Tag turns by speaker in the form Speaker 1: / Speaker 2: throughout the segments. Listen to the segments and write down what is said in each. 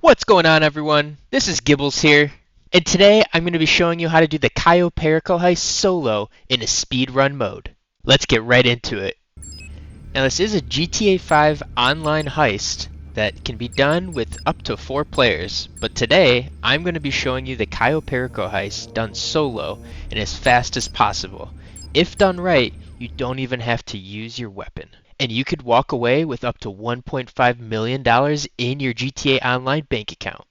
Speaker 1: What's going on, everyone? This is Gibbles here, and today I'm going to be showing you how to do the Cayo Perico Heist solo in a speedrun mode. Let's get right into it. Now, this is a GTA 5 online heist that can be done with up to 4 players, but today I'm going to be showing you the Cayo Perico Heist done solo and as fast as possible. If done right, you don't even have to use your weapon. And you could walk away with up to $1.5 million in your GTA Online bank account.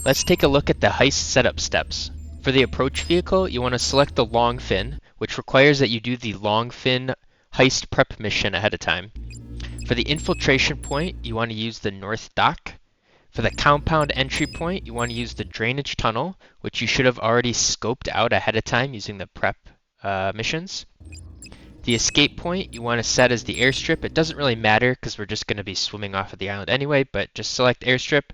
Speaker 1: Let's take a look at the heist setup steps. For the approach vehicle, you want to select the long fin, which requires that you do the long fin heist prep mission ahead of time. For the infiltration point, you want to use the north dock. For the compound entry point, you want to use the drainage tunnel, which you should have already scoped out ahead of time using the prep missions. The escape point you want to set as the airstrip. It doesn't really matter because we're just going to be swimming off of the island anyway, but just select airstrip.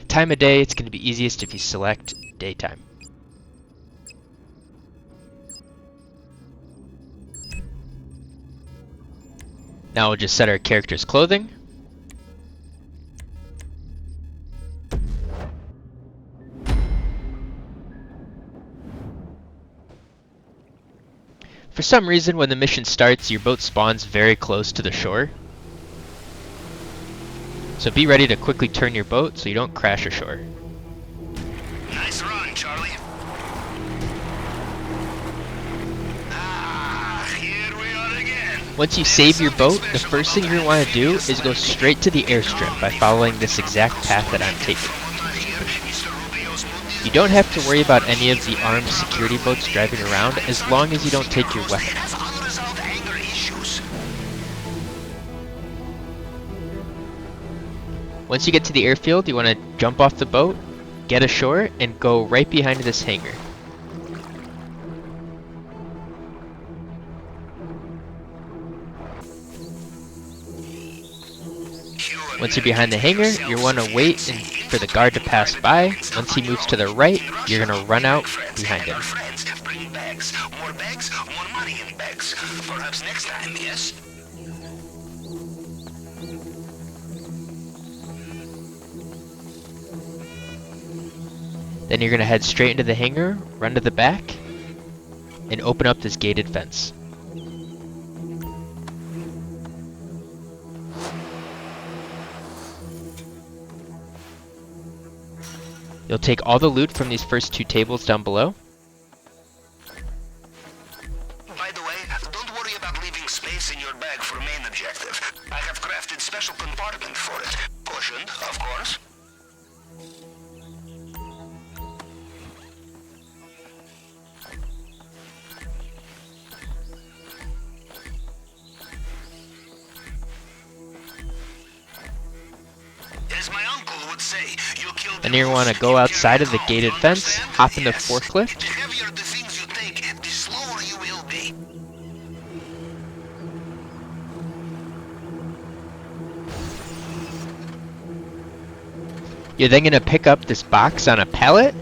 Speaker 1: Time of day, it's going to be easiest if you select daytime. Now we'll just set our character's clothing. For some reason, when the mission starts, your boat spawns very close to the shore. So be ready to quickly turn your boat so you don't crash ashore.
Speaker 2: Nice run, Charlie. Here we are again.
Speaker 1: Once you save your boat, the first thing you're going to want to do is go straight to the airstrip by following this exact path that I'm taking. You don't have to worry about any of the armed security boats driving around as long as you don't take your weapon. Once you get to the airfield, you want to jump off the boat, get ashore, and go right behind this hangar. Once you're behind the hangar, you want to wait for the guard to pass by. Once he moves to the right, you're going to run out behind him.
Speaker 2: Bring bags, more money in bags. Perhaps next time, yes?
Speaker 1: Then you're going to head straight into the hangar, run to the back, and open up this gated fence. You'll take all the loot from these first 2 tables down below.
Speaker 2: By the way, don't worry about leaving space in your bag for main objective. I have crafted special compartment for it. Cushioned, of course. As my uncle would say, you kill
Speaker 1: Then you want to go outside of the gated fence, hop in the forklift.
Speaker 2: The heavier the things you take, the slower you will be.
Speaker 1: You're then going to pick up this box on a pallet.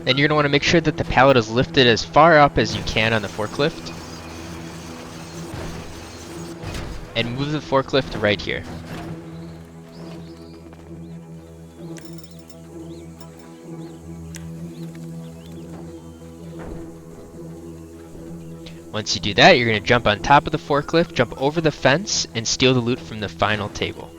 Speaker 1: Then you're going to want to make sure that the pallet is lifted as far up as you can on the forklift. And move the forklift to right here. Once you do that, you're going to jump on top of the forklift, jump over the fence, and steal the loot from the final table.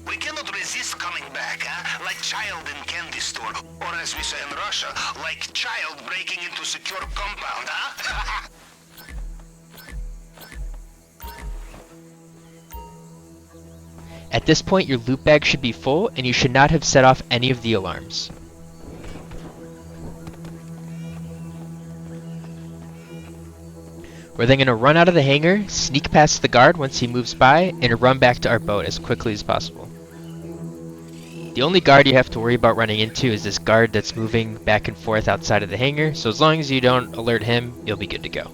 Speaker 2: We cannot resist coming back, huh? Like child in candy store. Or as we say in Russia, like child breaking into secure compound, huh?
Speaker 1: At this point, your loot bag should be full, and you should not have set off any of the alarms. We're then going to run out of the hangar, sneak past the guard once he moves by, and run back to our boat as quickly as possible. The only guard you have to worry about running into is this guard that's moving back and forth outside of the hangar, so as long as you don't alert him, you'll be good to go.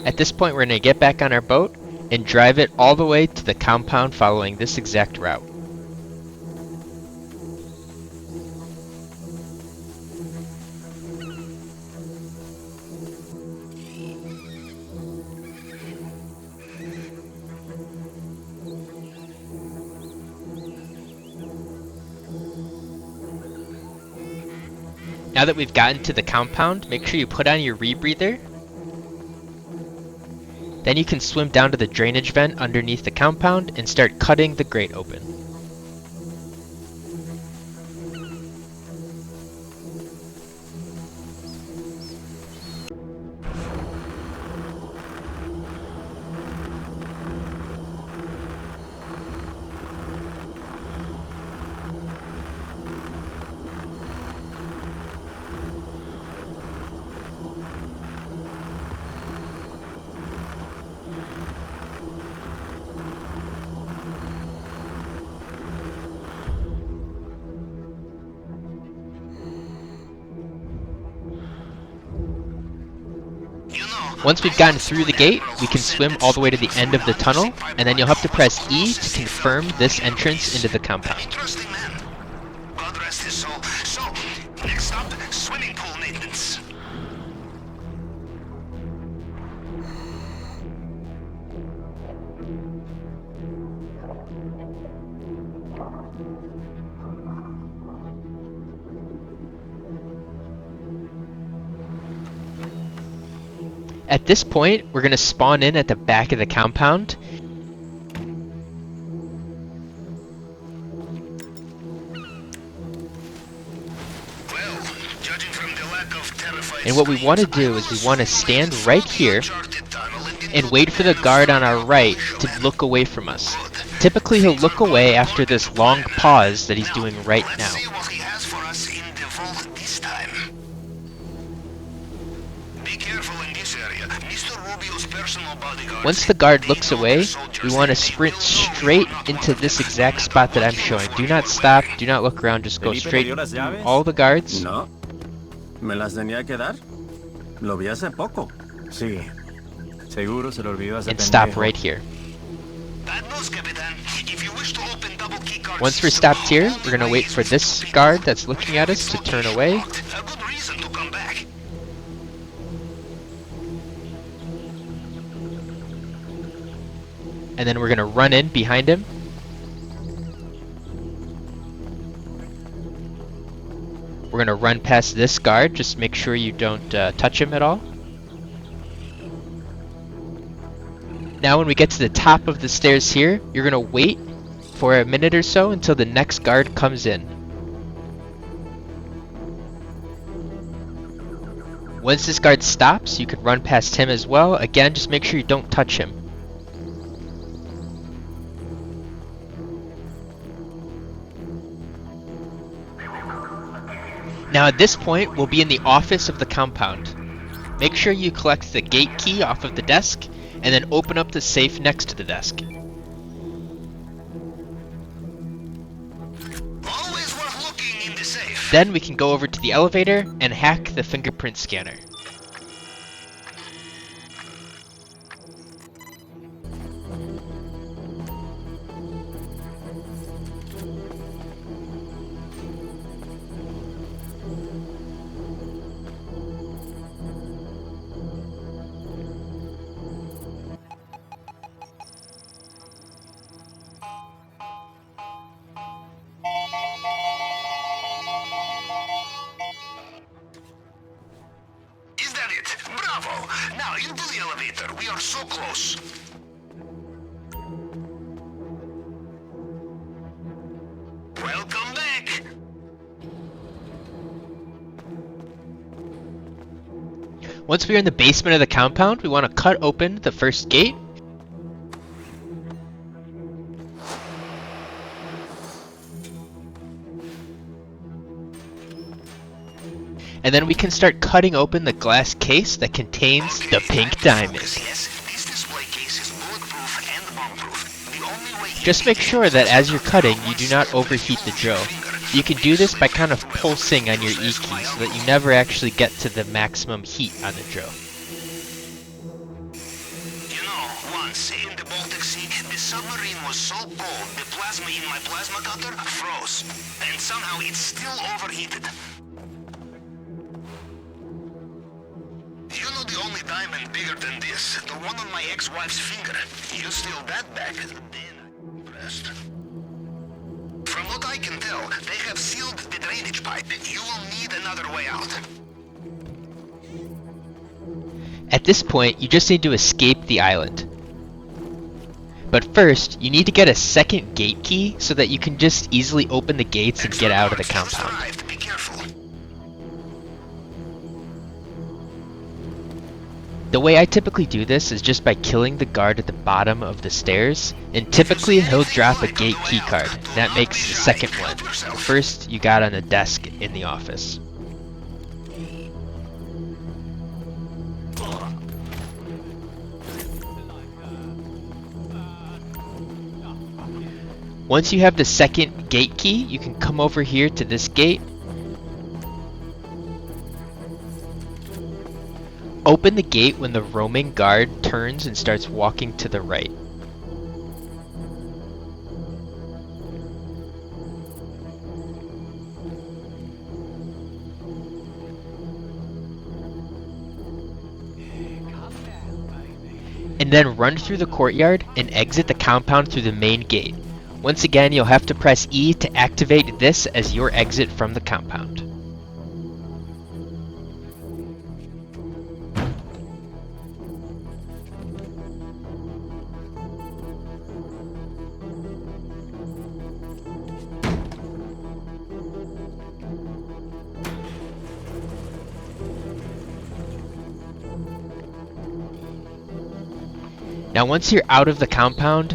Speaker 1: At this point, we're going to get back on our boat and drive it all the way to the compound following this exact route. Now that we've gotten to the compound, make sure you put on your rebreather. Then you can swim down to the drainage vent underneath the compound and start cutting the grate open. Once we've gotten through the gate, we can swim all the way to the end of the tunnel, and then you'll have to press E to confirm this entrance into the compound.
Speaker 2: Interesting man. God rest his soul. So, next up, swimming pool maintenance.
Speaker 1: At this point, we're going to spawn in at the back of the compound.
Speaker 2: Well, judging from the lack of terrified
Speaker 1: And what we want to do is we want to stand right here and wait for the guard on our right to look away from us. Typically, he'll look away after this long pause that he's doing right now.
Speaker 2: Let's see what he has for us in the vault this time. Be careful in this area. Mr. Rubio's personal bodyguard.
Speaker 1: Once the guard looks away, we want to sprint straight into this exact spot that I'm showing. Do not stop, do not look around, just go straight through all the guards.
Speaker 3: No. ¿Me las tenía que dar? Lo vi hace poco. Sí. Seguro se lo olvidó hace
Speaker 1: And stop
Speaker 3: pendejo.
Speaker 1: right here.
Speaker 2: Bad news, Capitan. If you wish to open double key card
Speaker 1: Once we're
Speaker 2: system,
Speaker 1: stopped here, we're going to wait for this guard that's looking at us to turn away.
Speaker 2: a good reason to come back.
Speaker 1: And then we're going to run in behind him. We're going to run past this guard, just make sure you don't touch him at all. Now when we get to the top of the stairs here, you're going to wait for a minute or so until the next guard comes in. Once this guard stops, you can run past him as well. Again, just make sure you don't touch him. Now at this point, we'll be in the office of the compound. Make sure you collect the gate key off of the desk, and then open up the safe next to the desk.
Speaker 2: Always worth looking in the safe.
Speaker 1: Then we can go over to the elevator and hack the fingerprint scanner.
Speaker 2: Is that it? Bravo! Now into the elevator. We are so close. Welcome back.
Speaker 1: Once we're in the basement of the compound, we want to cut open the first gate. And then we can start cutting open the glass case that contains the pink diamond.
Speaker 2: Yes, this display case is bulletproof and bomb-proof. The only way
Speaker 1: Just make sure that as you're cutting, you do not overheat the drill. You can do this by kind of pulsing on your E key so that you never actually get to the maximum heat on the drill.
Speaker 2: You know, once in the Baltic Sea, the submarine was so cold, the plasma in my plasma cutter froze. And somehow it's still overheated. You know the only diamond bigger than this? The one on my ex-wife's finger. You steal that back, then I'm impressed. From what I can hotel. They have sealed the drainage pipe. You will need another way out.
Speaker 1: At this point, you just need to escape the island. But first, you need to get a second gate key so that you can just easily open the gates and get out of the compound.
Speaker 2: Be careful.
Speaker 1: The way I typically do this is just by killing the guard at the bottom of the stairs, and typically he'll drop a gate key card. That makes the second one. The first you got on a desk in the office. Once you have the second gate key, you can come over here to this gate. Open the gate when the roaming guard turns and starts walking to the right. And then run through the courtyard and exit the compound through the main gate. Once again, you'll have to press E to activate this as your exit from the compound. Now once you're out of the compound,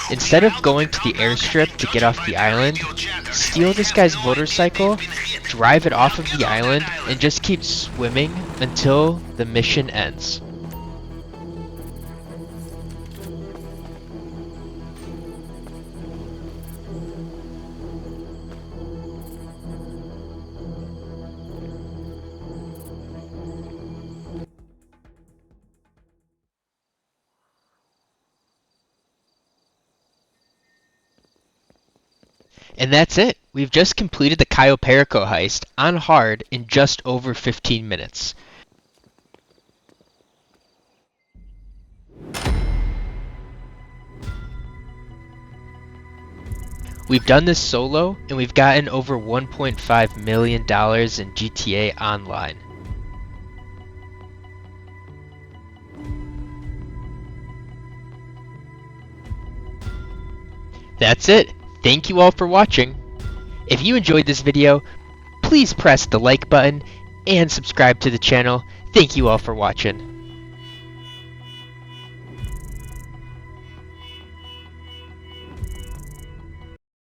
Speaker 1: instead of going to the airstrip to get off the island, steal this guy's motorcycle, drive it off of the island, and just keep swimming until the mission ends. And that's it. We've just completed the Cayo Perico heist on hard in just over 15 minutes. We've done this solo, and we've gotten over $1.5 million in GTA Online. That's it. Thank you all for watching. If you enjoyed this video, please press the like button and subscribe to the channel. Thank you all for watching.